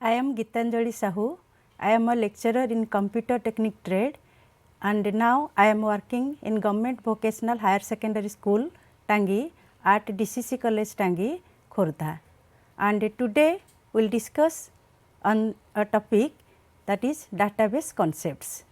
I am Gitanjali Sahu. I am a lecturer in computer technique trade and now I am working in Government Vocational Higher Secondary School Tangi at DCC College Tangi, Khordha. And today we will discuss on a topic that is database concepts.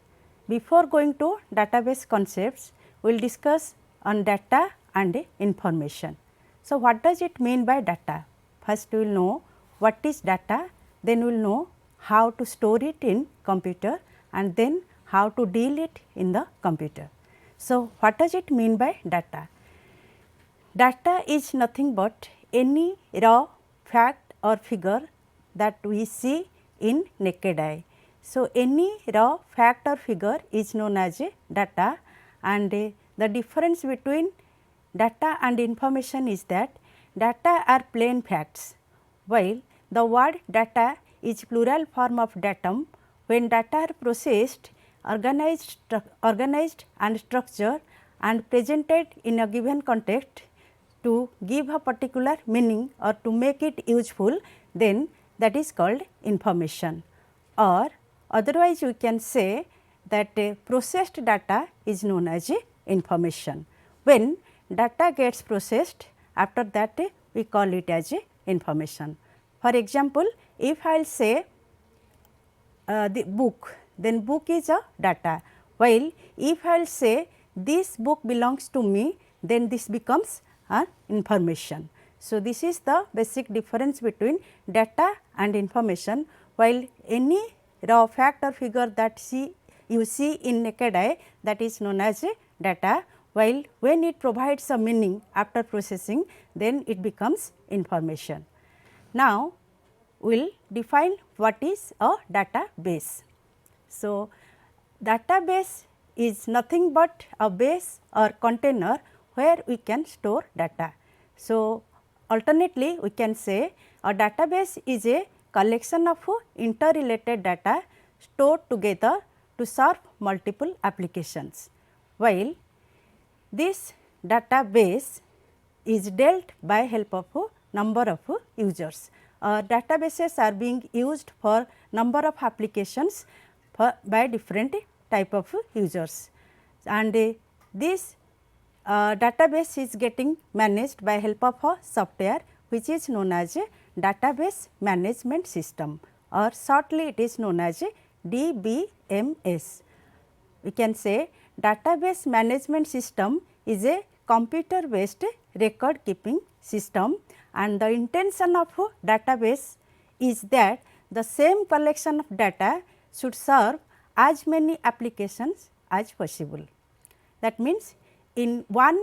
Before going to database concepts, we will discuss on data and information. So, what does it mean by data? First we will know what is data, then we will know how to store it in computer and then how to deal it in the computer. So, what does it mean by data? Data is nothing but any raw fact or figure that we see in naked eye. So, any raw fact or figure is known as a data, and the difference between data and information is that data are plain facts, while the word data is plural form of datum. When data are processed, organized and structured and presented in a given context to give a particular meaning or to make it useful, then that is called information. Or otherwise we can say that processed data is known as information. When data gets processed, after that we call it as information. For example, if I will say the book, then book is a data, while if I will say this book belongs to me, then this becomes information. So, this is the basic difference between data and information. While any raw fact or figure that you see in naked eye, that is known as data, while when it provides a meaning after processing, then it becomes information. Now, we will define what is a database. So, database is nothing but a base or container where we can store data. So, alternately we can say a database is a collection of interrelated data stored together to serve multiple applications, while this database is dealt by help of a number of users. Databases are being used for number of applications by different type of users, and this database is getting managed by help of a software which is known as a database management system, or shortly it is known as a DBMS. We can say database management system is a computer based record keeping system, and the intention of database is that the same collection of data should serve as many applications as possible. That means, in one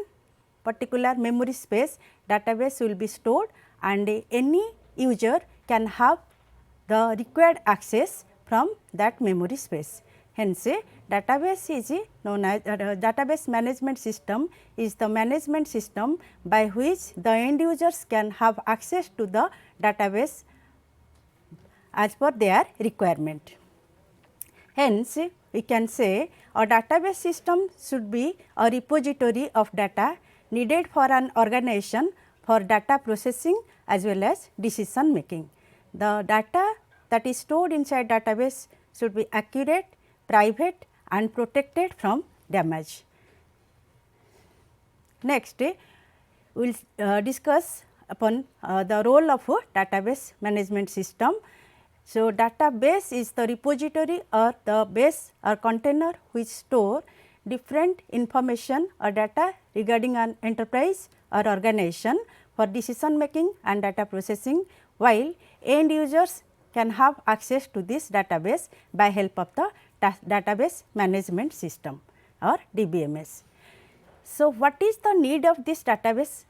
particular memory space database will be stored and any user can have the required access from that memory space. Hence, database is known as database management system is the management system by which the end users can have access to the database as per their requirement. Hence, we can say a database system should be a repository of data needed for an organization for data processing as well as decision making. The data that is stored inside database should be accurate, private and protected from damage. Next, we will discuss upon the role of a database management system. So, database is the repository or the base or container which store different information or data regarding an enterprise or organization for decision making and data processing, while end users can have access to this database by help of the database management system or DBMS. So, what is the need of this database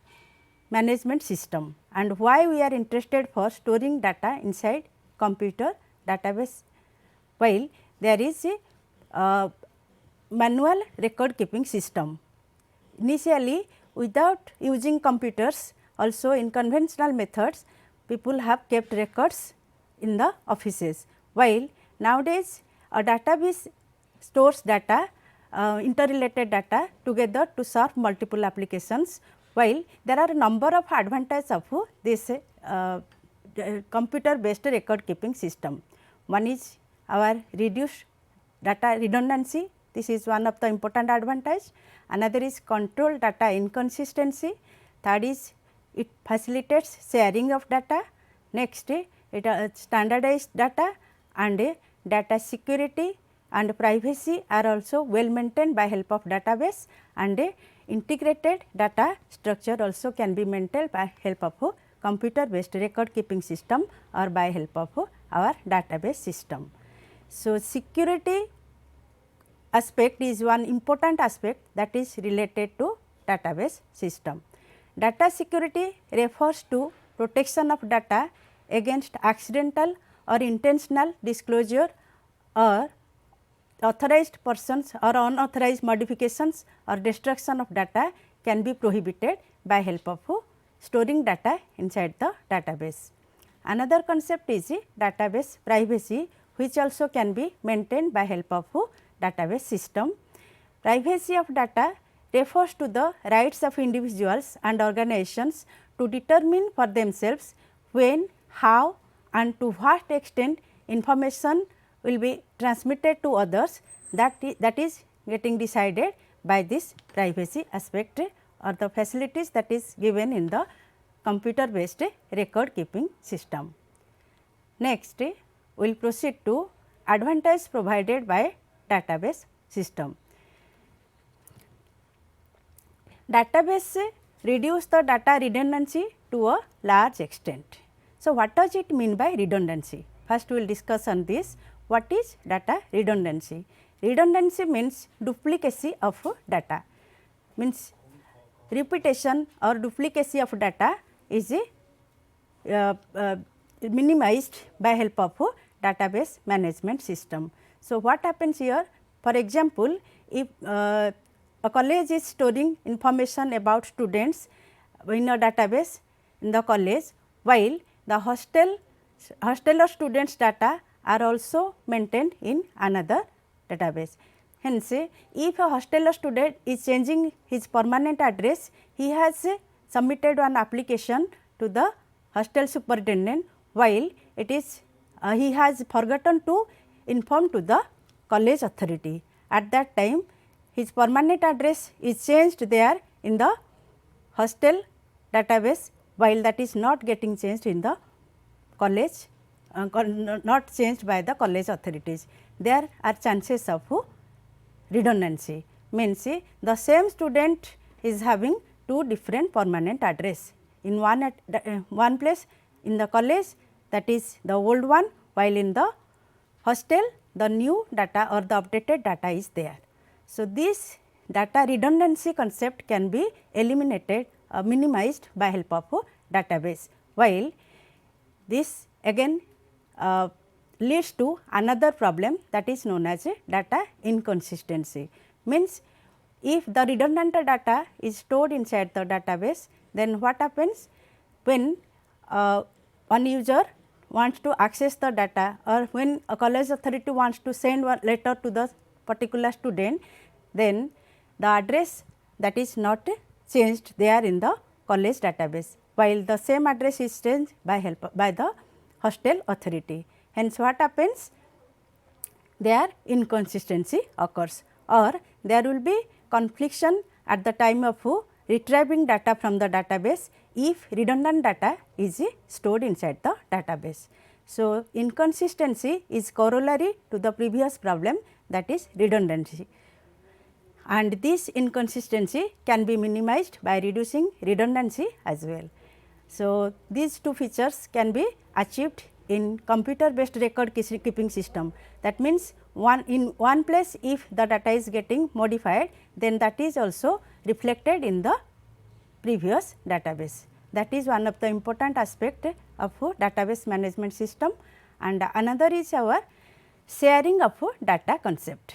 management system and why we are interested for storing data inside computer database, while there is a manual record keeping system. Initially, without using computers, also in conventional methods, people have kept records in the offices, while nowadays a database stores data, interrelated data together to serve multiple applications, while there are a number of advantages of this computer based record keeping system. One is our reduced data redundancy, this is one of the important advantage. Another is control data inconsistency, third is it facilitates sharing of data, next it standardized data, and data security and privacy are also well maintained by help of database, and integrated data structure also can be maintained by help of computer based record keeping system or by help of our database system. So, security aspect is one important aspect that is related to database system. Data security refers to protection of data against accidental or intentional disclosure or authorized persons or unauthorized modifications or destruction of data can be prohibited by help of storing data inside the database. Another concept is database privacy, which also can be maintained by help of database system. Privacy of data refers to the rights of individuals and organizations to determine for themselves when, how and to what extent information will be transmitted to others, that is getting decided by this privacy aspect or the facilities that is given in the computer based record keeping system. Next, we will proceed to advantage provided by database system. Database reduce the data redundancy to a large extent. So, what does it mean by redundancy? First, we will discuss on this. What is data redundancy? Redundancy means duplicacy of data, means repetition or duplicacy of data is minimized by help of database management system. So, what happens here? For example, if a college is storing information about students in a database in the college, while the hostel or students data are also maintained in another database. Hence, if a hostel student is changing his permanent address, he has submitted one application to the hostel superintendent, while it is he has forgotten to inform to the college authority. At that time, his permanent address is changed there in the hostel database, while that is not getting changed in the college, not changed by the college authorities. There are chances of redundancy, means the same student is having two different permanent address, in one place in the college, that is the old one, while in the hostel the new data or the updated data is there. So, this data redundancy concept can be eliminated minimized by help of database, while this again leads to another problem, that is known as data inconsistency. Means if the redundant data is stored inside the database, then what happens when one user wants to access the data, or when a college authority wants to send one letter to the particular student, then the address that is not changed there in the college database, while the same address is changed by the hostel authority. Hence, what happens? There inconsistency occurs, or there will be confliction at the time of retrieving data from the database if redundant data is stored inside the database. So, inconsistency is corollary to the previous problem, that is redundancy, and this inconsistency can be minimized by reducing redundancy as well. So, these two features can be achieved in computer based record keeping system. That means, in one place if the data is getting modified, then that is also reflected in the previous database. That is one of the important aspect of database management system, and another is our sharing of data concept.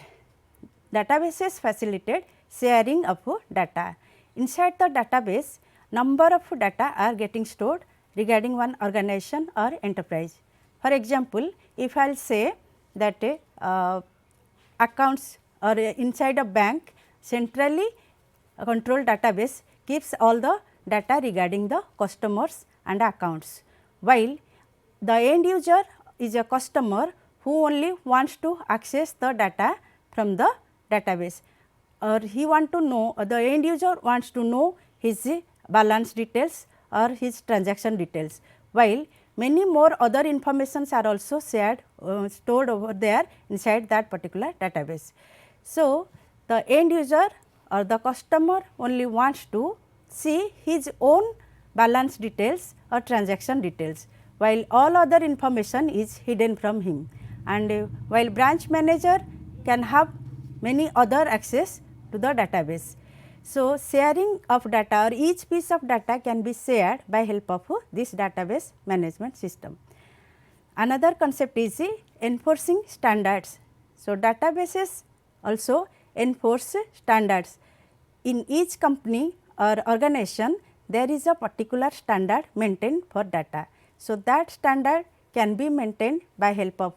Databases facilitate sharing of data. Inside the database, number of data are getting stored regarding one organization or enterprise. For example, if I will say that accounts or inside a bank, centrally controlled database keeps all the data regarding the customers and accounts, while the end user is a customer who only wants to access the data from the database, or he want to know, or the end user wants to know his balance details or his transaction details, while many more other informations are also shared stored over there inside that particular database. So, the end user or the customer only wants to see his own balance details or transaction details, while all other information is hidden from him, and while branch manager can have many other access to the database. So, sharing of data or each piece of data can be shared by help of this database management system. Another concept is enforcing standards. So, databases also enforce standards. In each company or organization, there is a particular standard maintained for data. So, that standard can be maintained by help of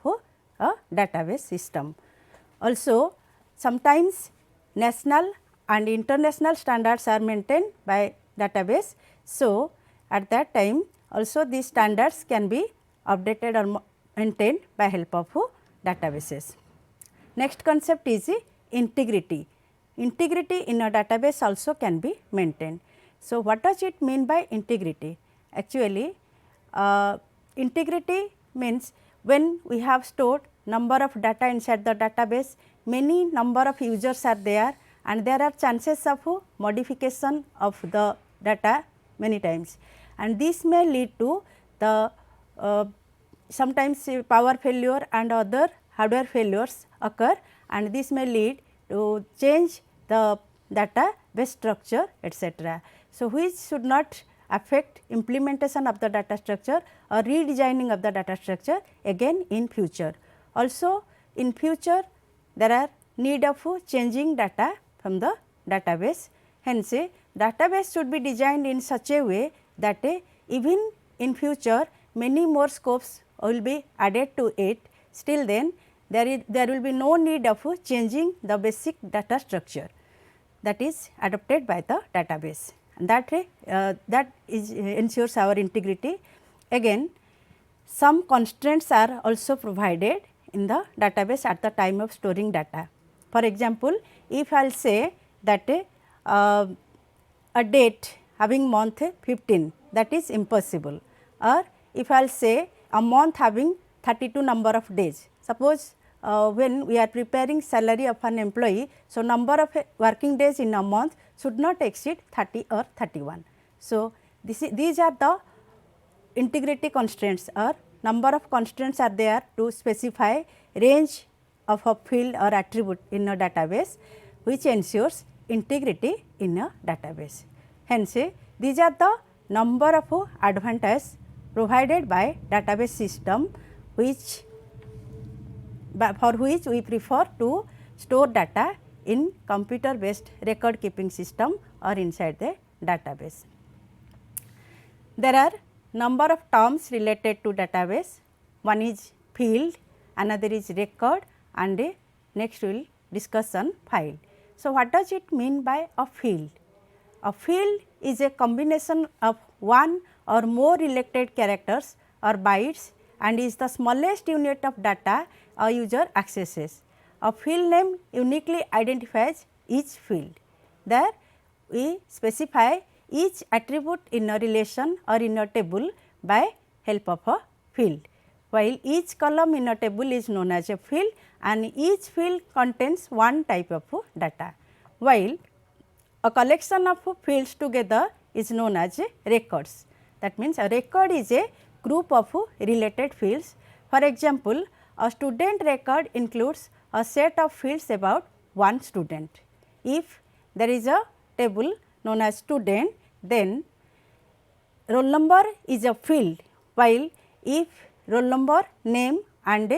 a database system. Also, sometimes national and international standards are maintained by database. So, at that time also these standards can be updated or maintained by help of databases. Next concept is integrity. Integrity in a database also can be maintained. So, what does it mean by integrity? Actually, integrity means when we have stored number of data inside the database, many number of users are there, and there are chances of modification of the data many times, and this may lead to the sometimes power failure and other hardware failures occur, and this may lead to change the database structure, etc. So, which should not affect implementation of the data structure or redesigning of the data structure again in future. Also in future there are need of changing data from the database. Hence, database should be designed in such a way that even in future many more scopes will be added to it. Still then there will be no need of changing the basic data structure that is adopted by the database, and that ensures our integrity. Again, some constraints are also provided in the database at the time of storing data. For example, if I will say that a date having month 15, that is impossible, or if I will say a month having 32 number of days. Suppose when we are preparing salary of an employee, so number of working days in a month should not exceed 30 or 31. So, these are the integrity constraints, or number of constraints are there to specify range of a field or attribute in a database, which ensures integrity in a database. Hence, these are the number of advantages provided by database system, which for which we prefer to store data in computer based record keeping system or inside the database. There are number of terms related to database. One is field, another is record, and next we will discuss on file. So, what does it mean by a field? A field is a combination of one or more related characters or bytes and is the smallest unit of data a user accesses. A field name uniquely identifies each field. There we specify each attribute in a relation or in a table by help of a field, while each column in a table is known as a field and each field contains one type of data, while a collection of fields together is known as records. That means, a record is a group of related fields. For example, a student record includes a set of fields about one student. If there is a table known as student, then roll number is a field, while if roll number, name and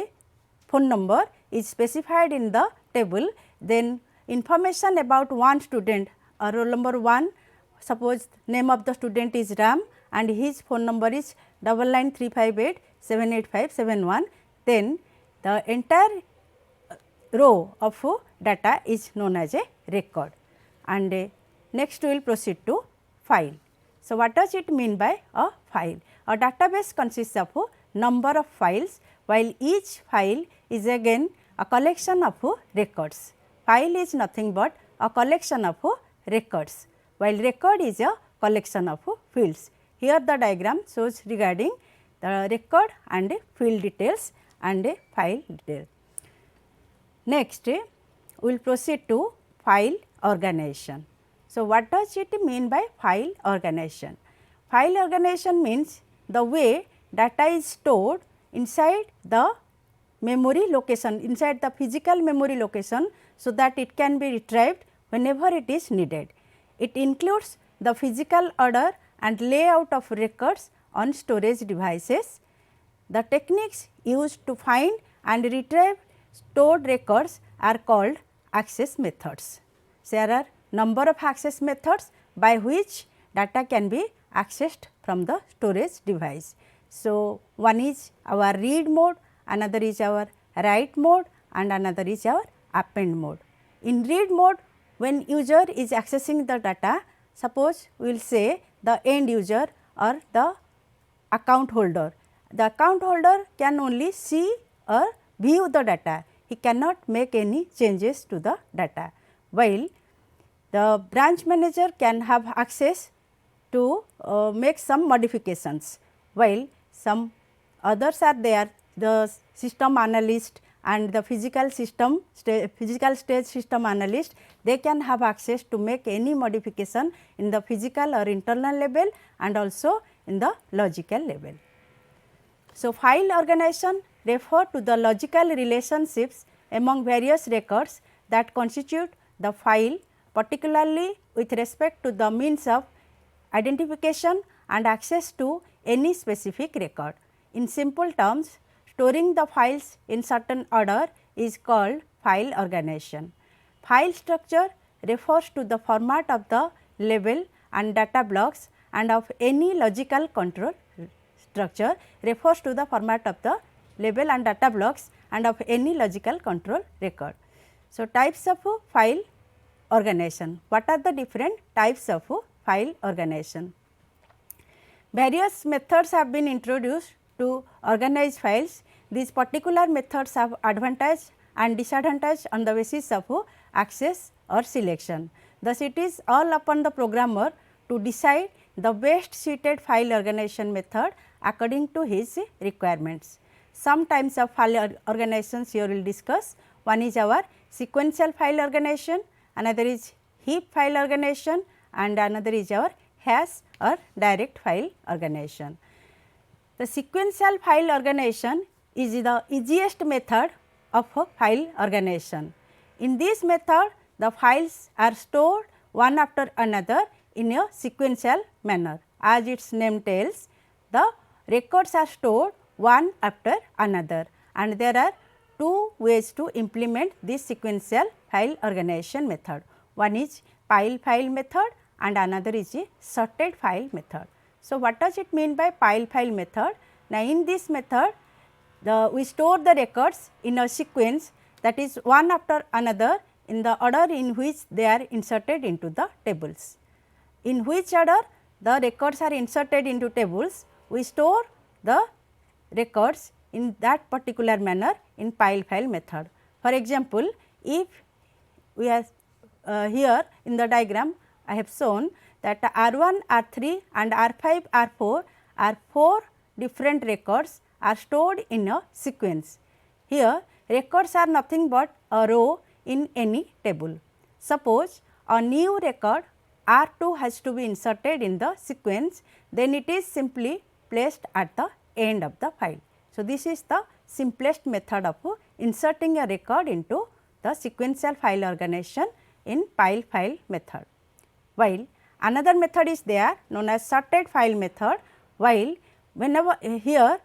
phone number is specified in the table, then information about one student, roll number 1, suppose name of the student is Ram and his phone number is 9935878571, then the entire row of data is known as a record. And next we will proceed to file. So, what does it mean by a file? A database consists of number of files, while each file is again a collection of records. File is nothing but a collection of records, while record is a collection of fields. Here the diagram shows regarding the record and field details and file detail. Next, we will proceed to file organization. So, what does it mean by file organization? File organization means the way data is stored inside the memory location, inside the physical memory location, so that it can be retrieved whenever it is needed. It includes the physical order and layout of records on storage devices. The techniques used to find and retrieve stored records are called access methods. So, there are number of access methods by which data can be accessed from the storage device. So, one is our read mode, another is our write mode and another is our append mode. In read mode, when user is accessing the data, suppose we will say the end user or the account holder. The account holder can only see or view the data, he cannot make any changes to the data, while the branch manager can have access to make some modifications, while some others are there, the system analyst and the physical stage system analyst, they can have access to make any modification in the physical or internal level and also in the logical level. So, file organization refer to the logical relationships among various records that constitute the file, particularly with respect to the means of identification and access to any specific record. In simple terms, storing the files in certain order is called file organization. File structure refers to the format of the label and data blocks, and of any logical control structure refers to the format of the label and data blocks and of any logical control record. So, types of file organization. What are the different types of file organization? Various methods have been introduced to organize files. These particular methods have advantage and disadvantage on the basis of access or selection. Thus, it is all upon the programmer to decide the best suited file organization method according to his requirements. Some types of file organizations here we will discuss. One is our sequential file organization, another is heap file organization and another is our hash or direct file organization. The sequential file organization is the easiest method of file organization. In this method, the files are stored one after another in a sequential manner. As its name tells, the records are stored one after another, and there are two ways to implement this sequential file organization method. One is pile file method and another is a sorted file method. So, what does it mean by pile file method? Now, in this method, we store the records in a sequence, that is one after another in the order in which they are inserted into the tables. In which order the records are inserted into tables, we store the records in that particular manner in pile file method. For example, if we are here in the diagram I have shown that R1, R3 and R5, R4 are 4 different records are stored in a sequence. Here records are nothing but a row in any table. Suppose a new record R2 has to be inserted in the sequence, then it is simply placed at the end of the file. So, this is the simplest method of inserting a record into the sequential file organization in pile file method. While another method is there known as sorted file method, while whenever here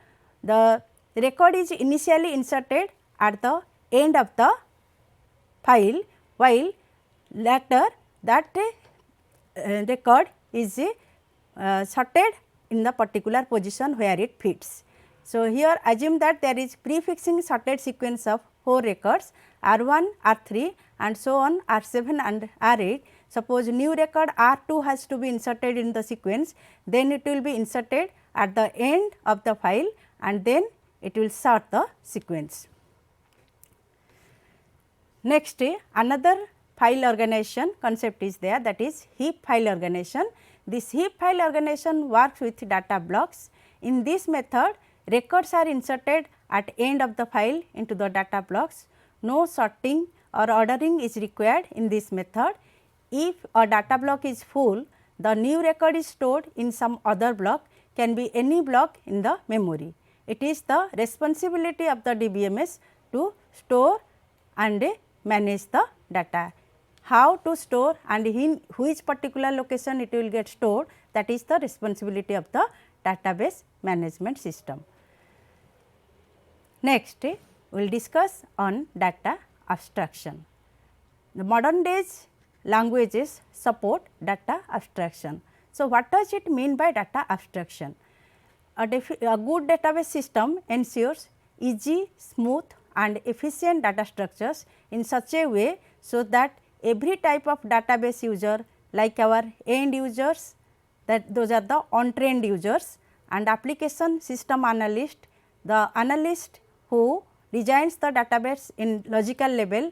the record is initially inserted at the end of the file, while later that record is sorted in the particular position where it fits. So, here assume that there is prefixing sorted sequence of 4 records R1, R3 and so on R7 and R8. Suppose new record R2 has to be inserted in the sequence, then it will be inserted at the end of the file and then it will sort the sequence. Next, another file organization concept is there, that is heap file organization. This heap file organization works with data blocks. In this method, records are inserted at end of the file into the data blocks. No sorting or ordering is required in this method. If a data block is full, the new record is stored in some other block, can be any block in the memory. It is the responsibility of the DBMS to store and manage the data. How to store and in which particular location it will get stored, that is the responsibility of the database management system. Next, we will discuss on data abstraction. The modern days languages support data abstraction. So, what does it mean by data abstraction? A good database system ensures easy, smooth and efficient data structures in such a way, so that every type of database user, like our end users, that those are the on-trained users, and application system analyst, the analyst who designs the database in logical level,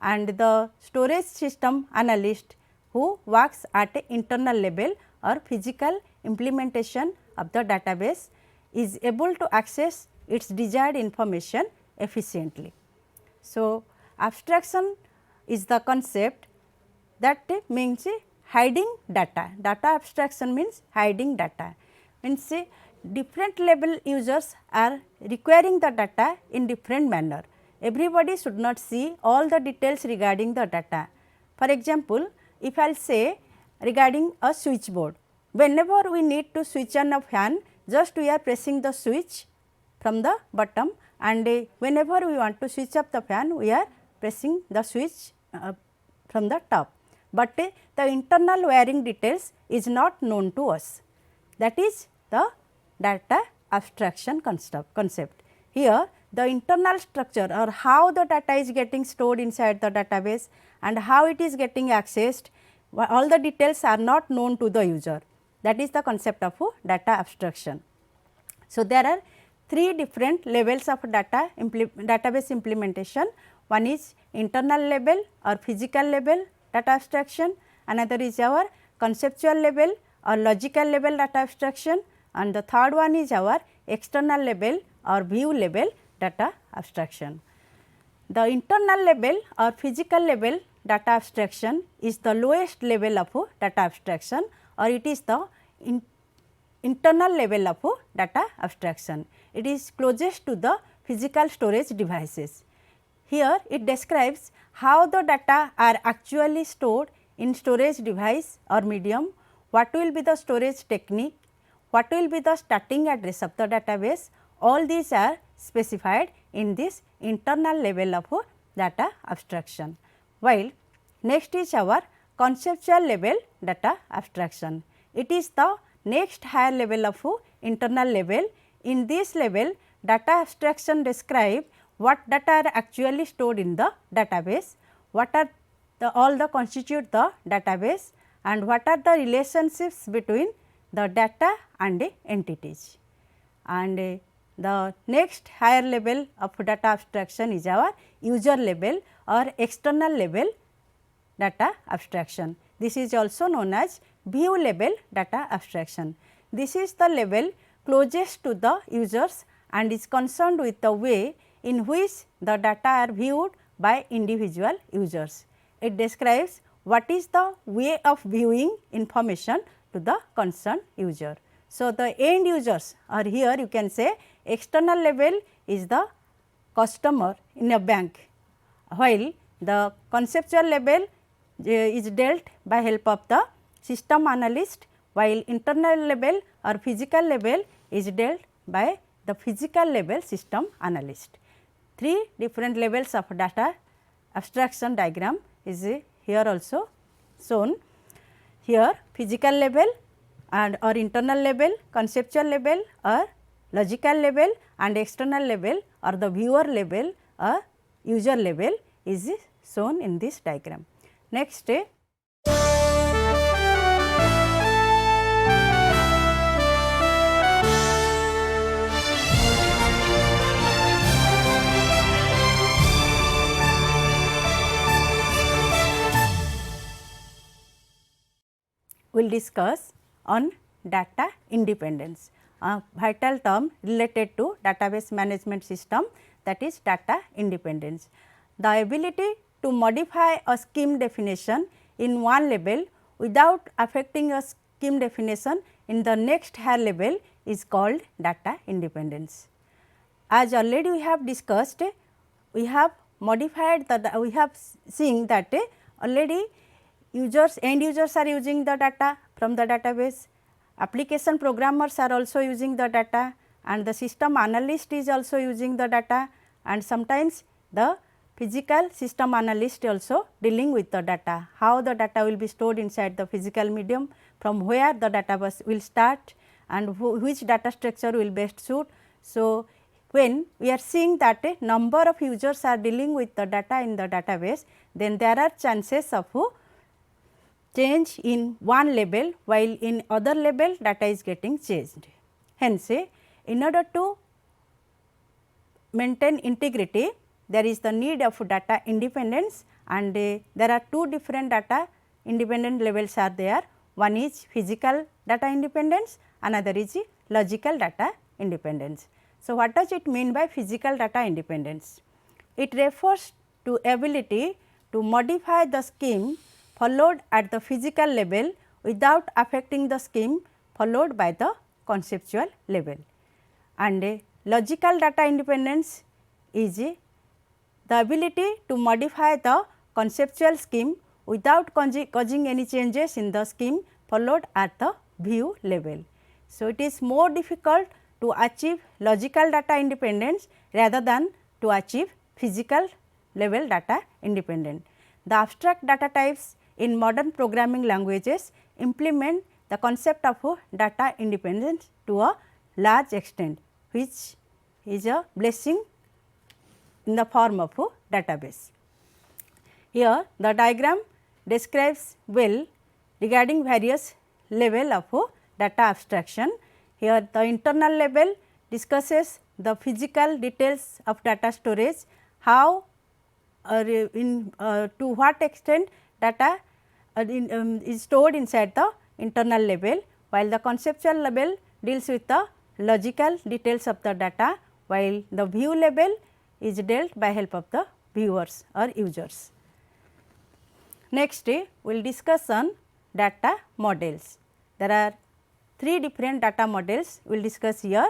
and the storage system analyst who works at internal level or physical implementation of the database, is able to access its desired information efficiently. So, abstraction is the concept that means hiding data. Data abstraction means hiding data, means different level users are requiring the data in different manner. Everybody should not see all the details regarding the data. For example, if I will say regarding a switchboard, whenever we need to switch on a fan, just we are pressing the switch from the bottom, and whenever we want to switch up the fan, we are pressing the switch from the top. But the internal wiring details is not known to us. That is the data abstraction concept. Here the internal structure or how the data is getting stored inside the database and how it is getting accessed, all the details are not known to the user. That is the concept of data abstraction. So, there are three different levels of database implementation. One is internal level or physical level data abstraction, another is our conceptual level or logical level data abstraction, and the third one is our external level or view level data abstraction. The internal level or physical level data abstraction is the lowest level of data abstraction, or it is the internal level of data abstraction. It is closest to the physical storage devices. Here it describes how the data are actually stored in storage device or medium, what will be the storage technique, what will be the starting address of the database, all these are specified in this internal level of data abstraction. While next is our conceptual level data abstraction. It is the next higher level of internal level. In this level, data abstraction describe what data are actually stored in the database, what are all the constitute the database, and what are the relationships between the data and entities. And the next higher level of data abstraction is our user level or external level data abstraction. This is also known as view level data abstraction. This is the level closest to the users and is concerned with the way in which the data are viewed by individual users. It describes what is the way of viewing information to the concerned user. So, the end users are here, you can say external level is the customer in a bank, while the conceptual level is dealt by help of the system analyst, while internal level or physical level is dealt by the physical level system analyst. Three different levels of data abstraction diagram is here also shown. Here physical level and or internal level, conceptual level or logical level, and external level or the viewer level or user level is shown in this diagram. Next, will discuss on data independence, a vital term related to database management system, that is data independence. The ability to modify a scheme definition in one level without affecting a scheme definition in the next higher level is called data independence. As already we have discussed, we have modified we have seen that already end users are using the data from the database, application programmers are also using the data, and the system analyst is also using the data, and sometimes the physical system analyst also dealing with the data, how the data will be stored inside the physical medium, from where the database will start and which data structure will best suit. So, when we are seeing that a number of users are dealing with the data in the database, then there are chances of change in one level, while in other level data is getting changed. Hence, in order to maintain integrity, there is the need of data independence, and there are two different data independent levels are there. One is physical data independence, another is logical data independence. So, what does it mean by physical data independence? It refers to ability to modify the scheme followed at the physical level without affecting the scheme followed by the conceptual level. And logical data independence is the ability to modify the conceptual scheme without causing any changes in the scheme followed at the view level. So, it is more difficult to achieve logical data independence rather than to achieve physical level data independent. The abstract data types in modern programming languages implement the concept of data independence to a large extent, which is a blessing in the form of a database. Here the diagram describes well regarding various level of data abstraction. Here the internal level discusses the physical details of data storage, how to what extent data is stored inside the internal level, while the conceptual level deals with the logical details of the data, while the view level is dealt by help of the viewers or users. Next, we will discuss on data models. There are three different data models we will discuss here.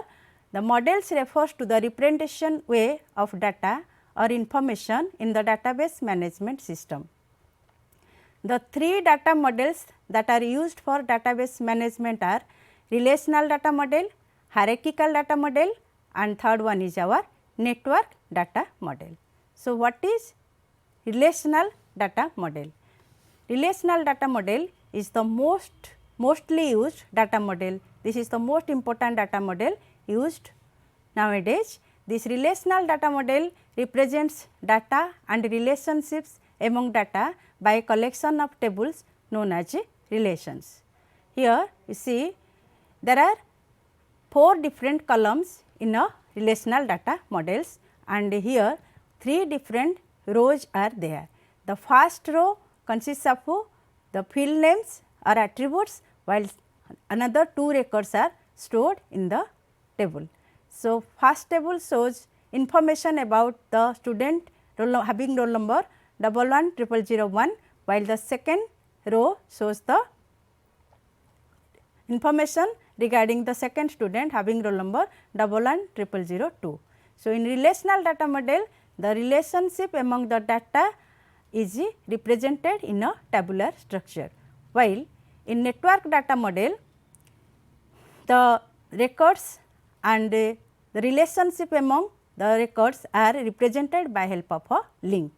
The models refers to the representation way of data or information in the database management system. The three data models that are used for database management are relational data model, hierarchical data model, and third one is our network data model. So, what is relational data model? Relational data model is the mostly used data model. This is the most important data model used nowadays. This relational data model represents data and relationships among data by a collection of tables known as relations. Here you see there are 4 different columns in a relational data models, and here 3 different rows are there. The first row consists of the field names or attributes, while another 2 records are stored in the table. So, first table shows information about the student having roll number 111001, while the second row shows the information regarding the second student having roll number 111002. So, in relational data model, the relationship among the data is represented in a tabular structure, while in network data model the records and the relationship among the records are represented by help of a link.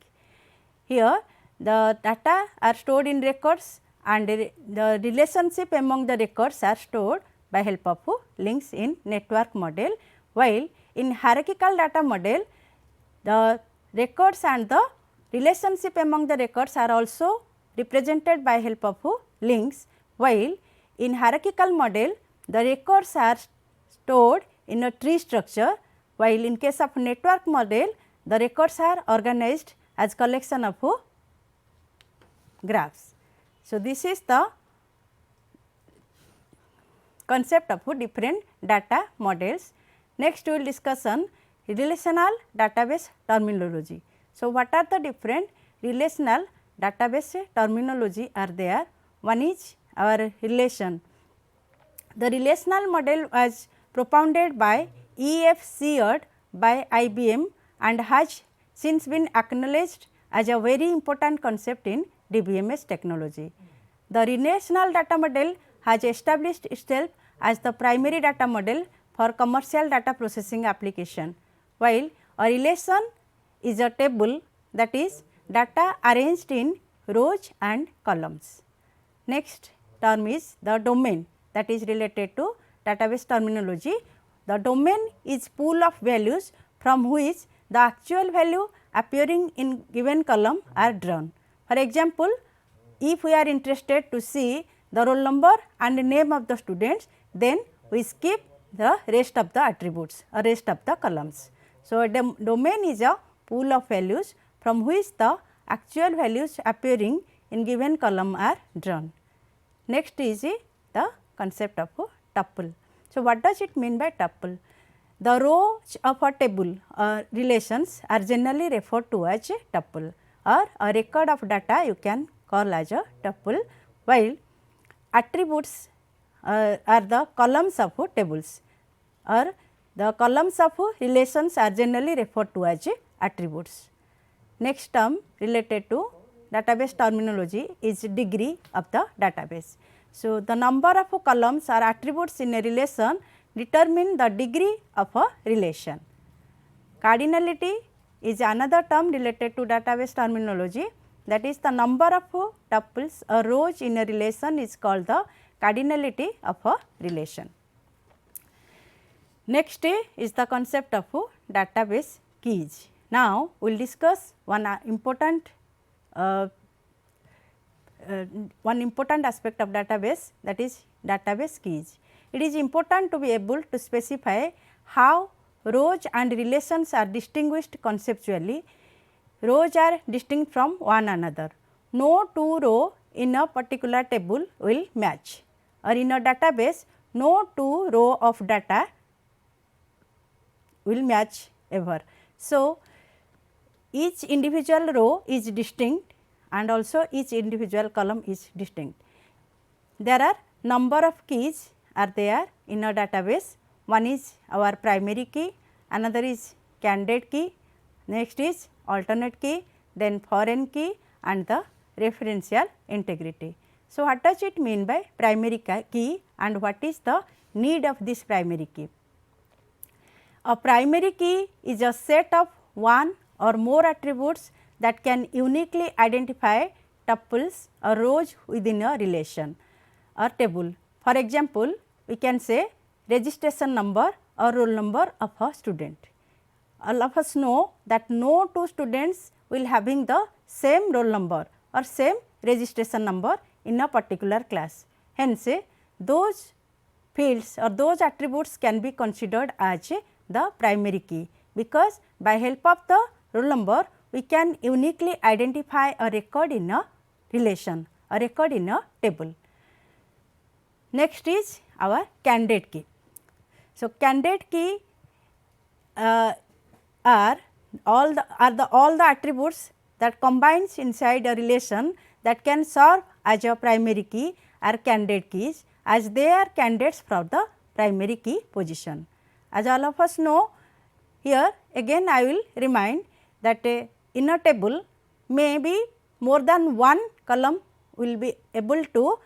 Here the data are stored in records and the relationship among the records are stored by help of links in network model, while in hierarchical data model the records and the relationship among the records are also represented by help of links, while in hierarchical model the records are stored in a tree structure, while in case of network model the records are organized as collection of graphs. So, this is the concept of different data models. Next we will discuss on relational database terminology. So, what are the different relational database terminology are there? One is our relation. The relational model was propounded by E.F. Sheard by IBM and has since been acknowledged as a very important concept in DBMS technology. The relational data model has established itself as the primary data model for commercial data processing application, while a relation is a table, that is data arranged in rows and columns. Next term is the domain, that is related to database terminology. The domain is pool of values from which the actual value appearing in given column are drawn. For example, if we are interested to see the roll number and name of the students, then we skip the rest of the attributes or rest of the columns. So, a domain is a pool of values from which the actual values appearing in given column are drawn. Next is the concept of a tuple. So, what does it mean by tuple? The rows of a table relations are generally referred to as a tuple, or a record of data you can call as a tuple, while attributes are the columns of tables, or the columns of relations are generally referred to as attributes. Next term related to database terminology is degree of the database. So, the number of columns or attributes in a relation determine the degree of a relation. Cardinality is another term related to database terminology, that is the number of tuples or rows in a relation is called the cardinality of a relation. Next is the concept of database keys. Now, we will discuss one important aspect of database, that is database keys. It is important to be able to specify how rows and relations are distinguished conceptually. Rows are distinct from one another. No two rows in a particular table will match, or in a database no two rows of data will match ever. So, each individual row is distinct and also each individual column is distinct. There are number of keys are there in a database. One is our primary key, another is candidate key, next is alternate key, then foreign key and the referential integrity. So, what does it mean by primary key and what is the need of this primary key? A primary key is a set of one or more attributes that can uniquely identify tuples or rows within a relation or table. For example, we can say registration number or roll number of a student. All of us know that no two students will having the same roll number or same registration number in a particular class. Hence, those fields or those attributes can be considered as the primary key, because by help of the roll number we can uniquely identify a record in a relation, a record in a table. Next is our candidate key. So, candidate key are all the attributes that combines inside a relation that can serve as a primary key are candidate keys, as they are candidates for the primary key position. As all of us know, here again I will remind that in a table maybe more than one column will be able to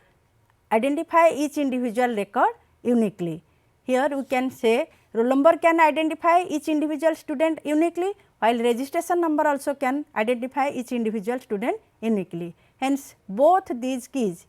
identify each individual record uniquely. Here we can say roll number can identify each individual student uniquely, while registration number also can identify each individual student uniquely. Hence, both these keys,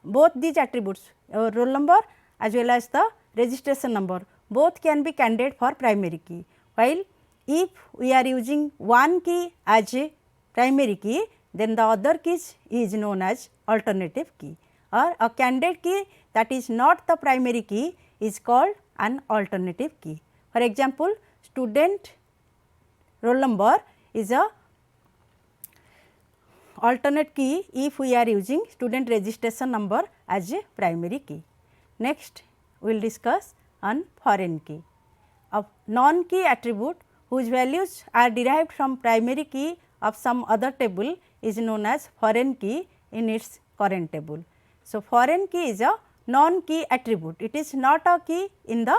both these attributes roll number as well as the registration number both can be candidate for primary key, while if we are using one key as a primary key, then the other key is known as alternative key, or a candidate key that is not the primary key is called an alternative key. For example, student roll number is a alternate key if we are using student registration number as a primary key. Next, we will discuss on foreign key. A non-key attribute whose values are derived from primary key of some other table is known as foreign key in its current table. So, foreign key is a non-key attribute, it is not a key in the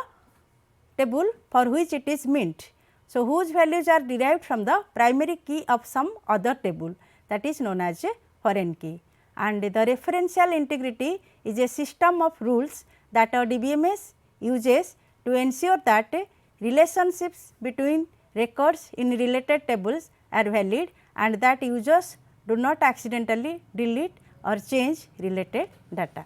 table for which it is meant. So, whose values are derived from the primary key of some other table, that is known as a foreign key. And the referential integrity is a system of rules that a DBMS uses to ensure that relationships between records in related tables are valid and that users do not accidentally delete or change related data.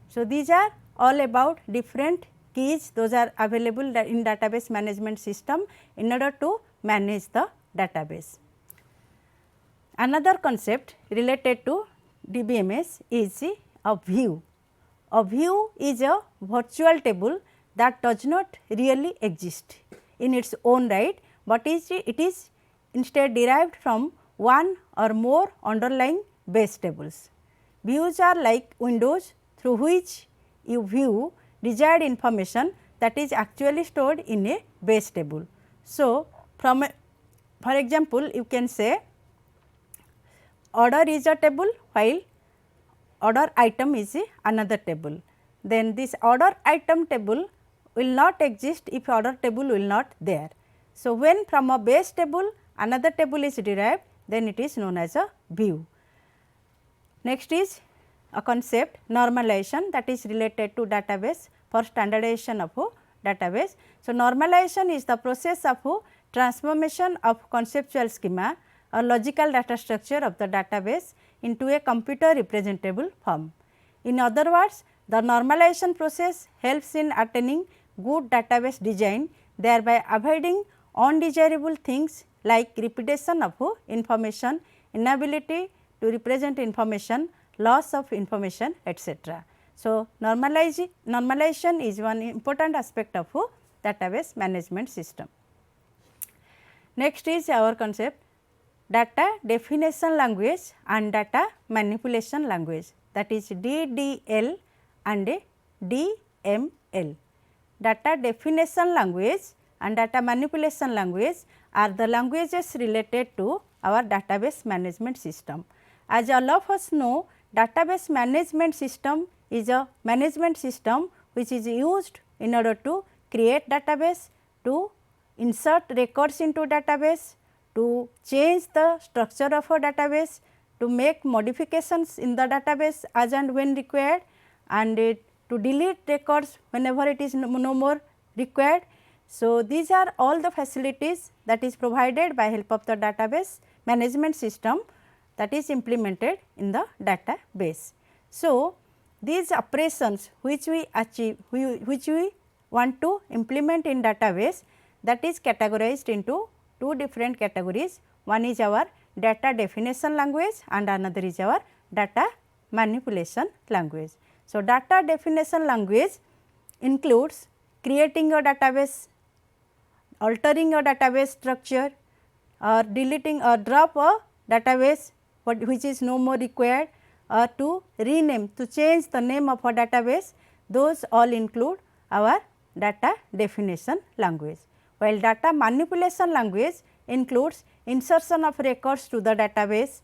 So, these are all about different keys, those are available in database management system in order to manage the database. Another concept related to DBMS is a view. A view is a virtual table that does not really exist in its own right, but it is instead derived from one or more underlying base tables. Views are like windows through which you view desired information that is actually stored in a base table. So, for example, you can say order is a table while order item is another table. Then this order item table will not exist if order table will not there. So, when from a base table another table is derived, then it is known as a view. Next is a concept normalization, that is related to database for standardization of a database. So, normalization is the process of transformation of conceptual schema or logical data structure of the database into a computer representable form. In other words, the normalization process helps in attaining good database design, thereby avoiding undesirable things like repetition of information, inability to represent information, loss of information, etc. So, normalization is one important aspect of database management system. Next is our concept data definition language and data manipulation language, that is DDL and DML. Data definition language and data manipulation language are the languages related to our database management system. As all of us know, database management system is a management system which is used in order to create database, to insert records into database, to change the structure of a database, to make modifications in the database as and when required, and to delete records whenever it is no more required. So, these are all the facilities that is provided by help of the database management system that is implemented in the database. So, these operations which we achieve, which we want to implement in database, that is categorized into two different categories. One is our data definition language and another is our data manipulation language. So, data definition language includes creating a database, altering a database structure, or deleting or drop a database which is no more required, or to rename, to change the name of a database, those all include our data definition language. While data manipulation language includes insertion of records to the database,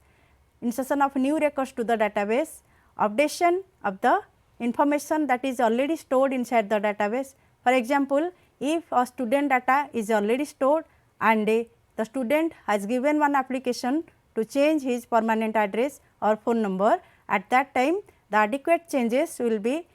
insertion of new records to the database, updation of the information that is already stored inside the database. For example, if a student data is already stored and the student has given one application to change his permanent address or phone number, at that time the adequate changes will be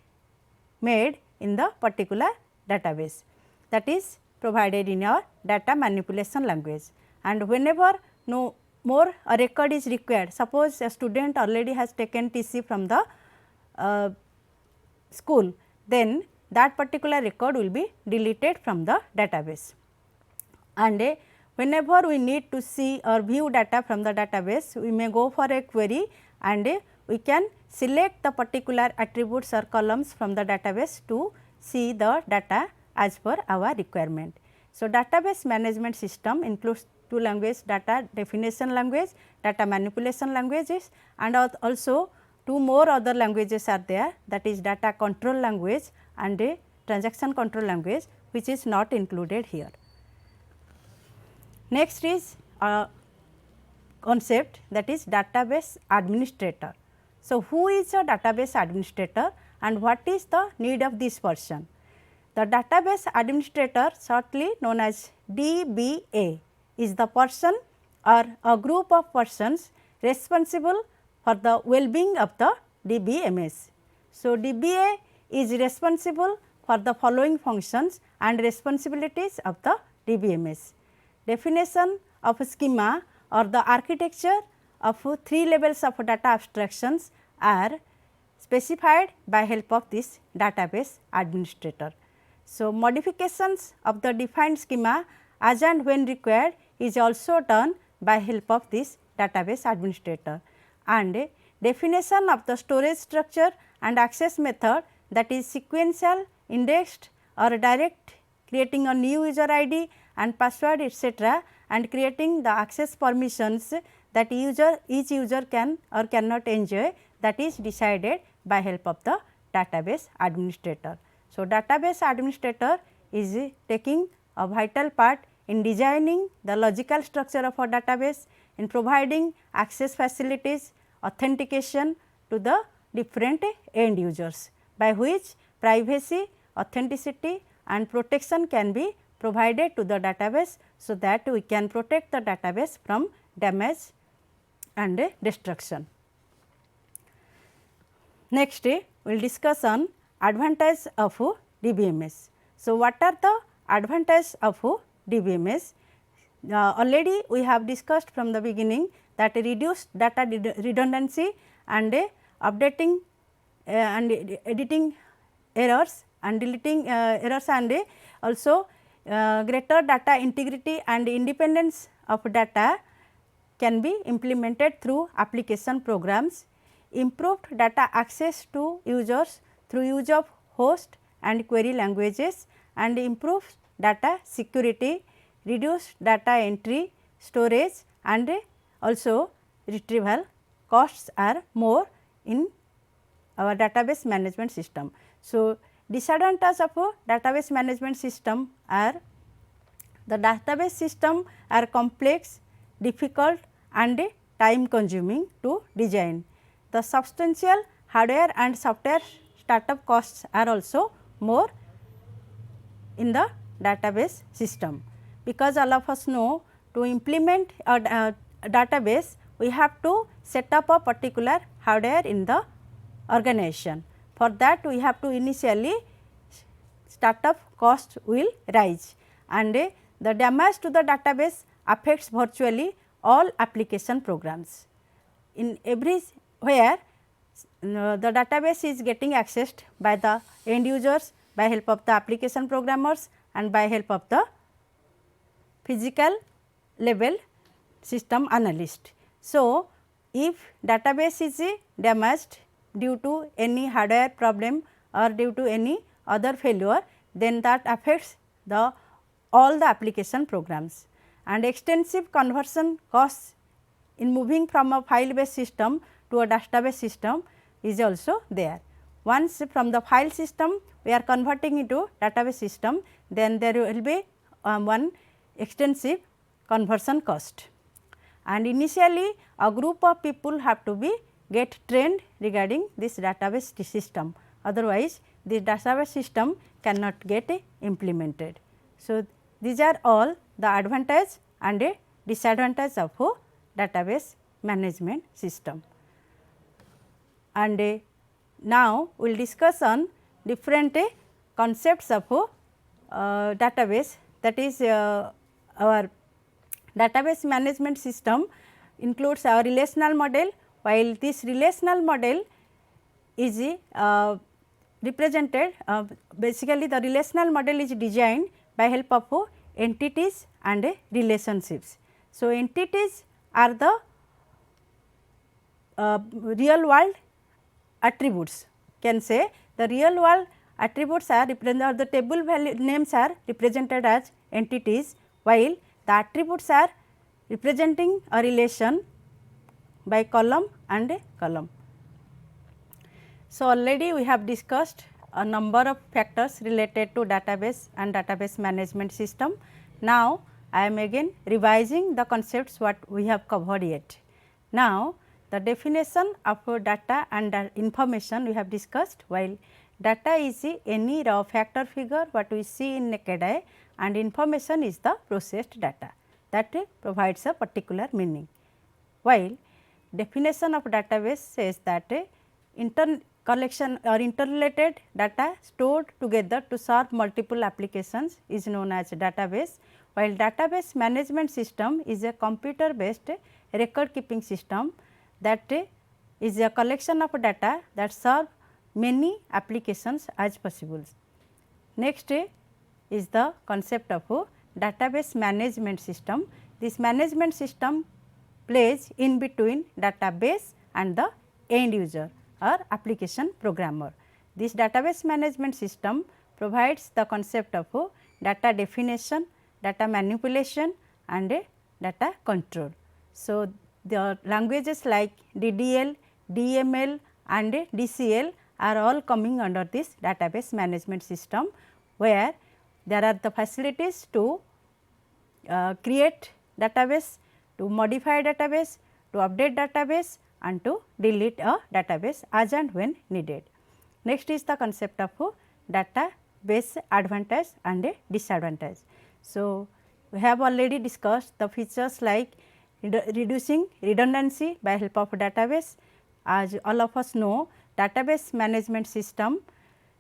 made in the particular database, that is provided in your data manipulation language. And whenever no more a record is required, suppose a student already has taken TC from the school, then that particular record will be deleted from the database. And whenever we need to see or view data from the database, we may go for a query and we can select the particular attributes or columns from the database to see the data as per our requirement. So, database management system includes two languages, data definition language, data manipulation languages, and also two more other languages are there, that is data control language and a transaction control language, which is not included here. Next is a concept, that is database administrator. So, who is a database administrator and what is the need of this person? The database administrator, shortly known as DBA, is the person or a group of persons responsible for the well-being of the DBMS. So, DBA is responsible for the following functions and responsibilities of the DBMS. Definition of schema or the architecture of 3 levels of data abstractions are specified by help of this database administrator. So, modifications of the defined schema as and when required is also done by help of this database administrator, and definition of the storage structure and access method, that is sequential, indexed or direct, creating a new user ID and password etc., and creating the access permissions that each user can or cannot enjoy, that is decided by help of the database administrator. So, database administrator is taking a vital part in designing the logical structure of a database, in providing access facilities, authentication to the different end users, by which privacy, authenticity and protection can be provided to the database, so that we can protect the database from damage and destruction. Next, we will discuss on advantage of DBMS. So, what are the advantages of DBMS? Already we have discussed from the beginning that reduced data redundancy and updating and editing errors and deleting errors, and also greater data integrity and independence of data can be implemented through application programs, improved data access to users through use of host and query languages, and improved data security, reduced data entry, storage and also retrieval costs are more in our database management system. So, disadvantages of a database management system are the database system are complex, difficult and time consuming to design. The substantial hardware and software startup costs are also more in the database system, because all of us know to implement a database we have to set up a particular hardware in the organization. For that we have to initially startup cost will rise, and the damage to the database affects virtually all application programs. In everywhere the database is getting accessed by the end users by help of the application programmers and by help of the physical level system analyst. So, if database is damaged due to any hardware problem or due to any other failure, then that affects the all the application programs, and extensive conversion costs in moving from a file based system to a database system is also there. Once from the file system we are converting into database system, then there will be one extensive conversion cost, and initially a group of people have to be get trained regarding this database system, otherwise this database system cannot get implemented. So, these are all the advantage and disadvantage of a database management system. And now we will discuss on different concepts of database, that is our database management system includes our relational model. While this relational model is represented, basically the relational model is designed by help of entities and relationships. So, entities are the real world attributes, can say the real world attributes are represented, or the table value names are represented as entities, while the attributes are representing a relation by column and column. So, already we have discussed a number of factors related to database and database management system. Now, I am again revising the concepts what we have covered yet. Now, the definition of data and information we have discussed, while data is any raw factor figure what we see in naked eye, and information is the processed data that provides a particular meaning. While definition of database says that collection or interrelated data stored together to serve multiple applications is known as database, while database management system is a computer based record keeping system that is a collection of data that serve many applications as possible. Next is the concept of database management system. This management system plays in between database and the end user or application programmer. This database management system provides the concept of data definition, data manipulation and data control. So, the languages like DDL, DML and DCL are all coming under this database management system, where there are the facilities to create database, to modify database, to update database and to delete a database as and when needed. Next is the concept of database advantage and disadvantage. So, we have already discussed the features like reducing redundancy by help of database. As all of us know, database management system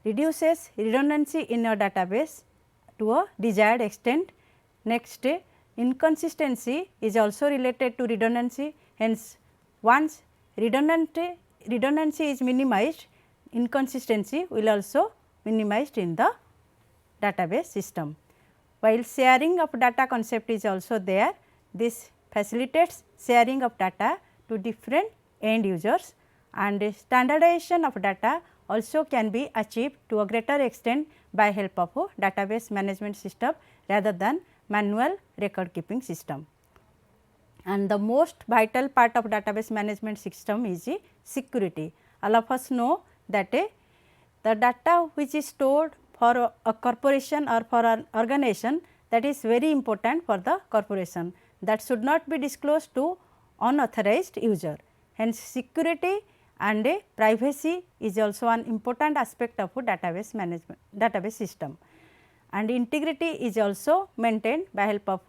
reduces redundancy in a database to a desired extent. Next, inconsistency is also related to redundancy. Hence, once redundancy is minimized, inconsistency will also minimized in the database system. While sharing of data concept is also there, this facilitates sharing of data to different end users, and standardization of data also can be achieved to a greater extent by help of database management system rather than manual record keeping system. And the most vital part of database management system is security. All of us know that the data which is stored for a corporation or for an organization, that is very important for the corporation, that should not be disclosed to unauthorized user. Hence, security and privacy is also an important aspect of database management database system, and integrity is also maintained by help of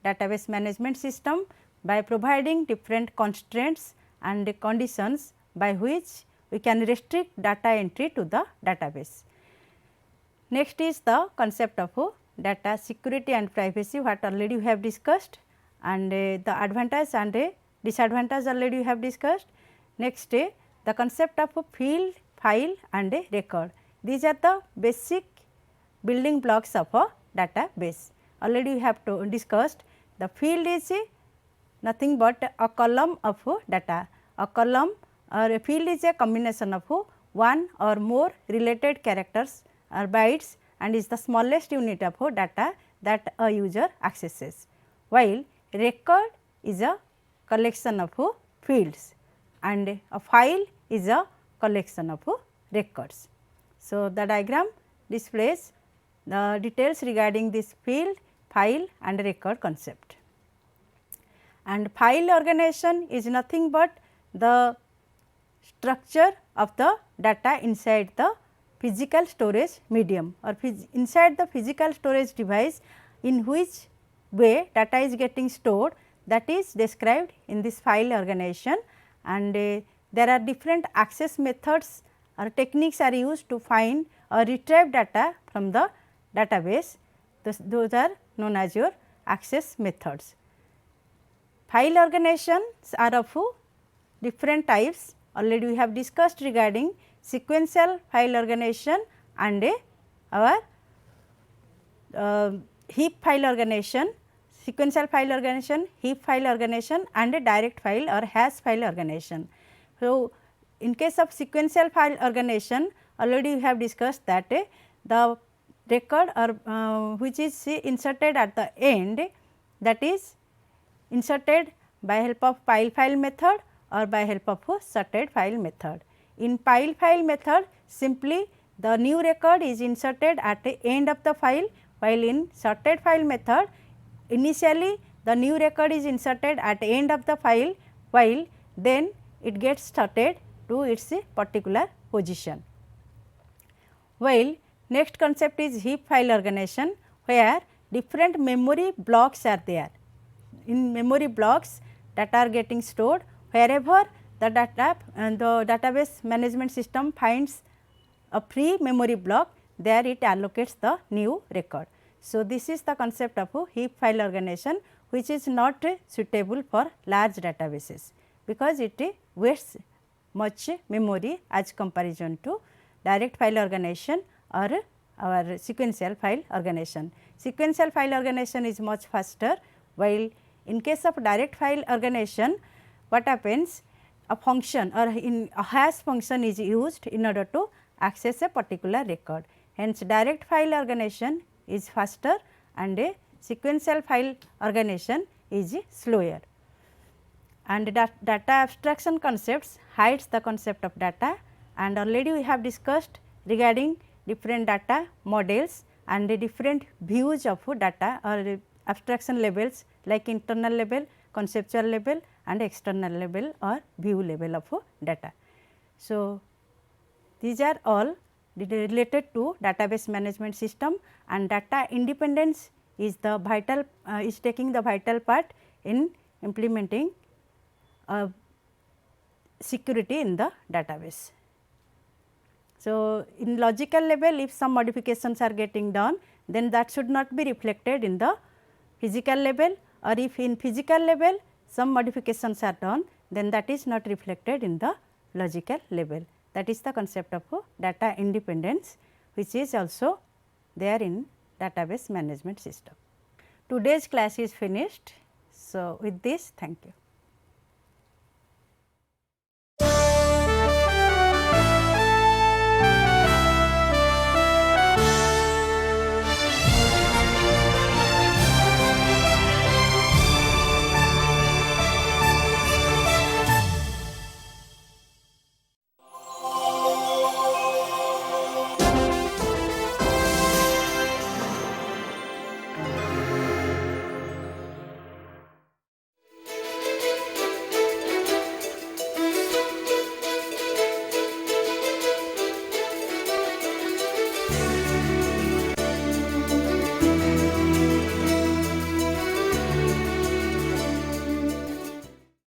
database management system by providing different constraints and conditions by which we can restrict data entry to the database. Next is the concept of data security and privacy, what already we have discussed, and the advantage and disadvantage already we have discussed. Next, the concept of field, file and record. These are the basic building blocks of a database. Already we have discussed the field is nothing but a column of data. A column or a field is a combination of one or more related characters or bytes and is the smallest unit of data that a user accesses, while record is a collection of fields and a file is a collection of records. So, the diagram displays the details regarding this field, file and record concept. And file organization is nothing but the structure of the data inside the physical storage medium or inside the physical storage device, in which way data is getting stored, that is described in this file organization. And there are different access methods or techniques are used to find or retrieve data from the database. Those are known as your access methods. File organizations are of different types. Already we have discussed regarding sequential file organization and our heap file organization, sequential file organization, heap file organization and a direct file or hash file organization. So, in case of sequential file organization, already we have discussed that the record or which is inserted at the end, that is inserted by help of file method or by help of sorted file method. In pile file method, simply the new record is inserted at the end of the file, while in sorted file method, initially the new record is inserted at the end of the file, while then it gets sorted to its particular position. While next concept is heap file organization, where different memory blocks are there. In memory blocks, data are getting stored. Wherever the data and the database management system finds a free memory block, there it allocates the new record. So, this is the concept of a heap file organization, which is not suitable for large databases, because it wastes much memory as comparison to direct file organization or our sequential file organization. Sequential file organization is much faster, while in case of direct file organization, what happens, a function or in a hash function is used in order to access a particular record. Hence, direct file organization is faster and a sequential file organization is slower. And data abstraction concepts hides the concept of data, and already we have discussed regarding different data models and the different views of data or abstraction levels like internal level, conceptual level and external level or view level of data. So, these are all related to database management system, and data independence is the vital is taking the vital part in implementing security in the database. So, in logical level, if some modifications are getting done, then that should not be reflected in the physical level, or if in physical level some modifications are done, then that is not reflected in the logical level. That is the concept of data independence, which is also there in database management system. Today's class is finished. So, with this, thank you.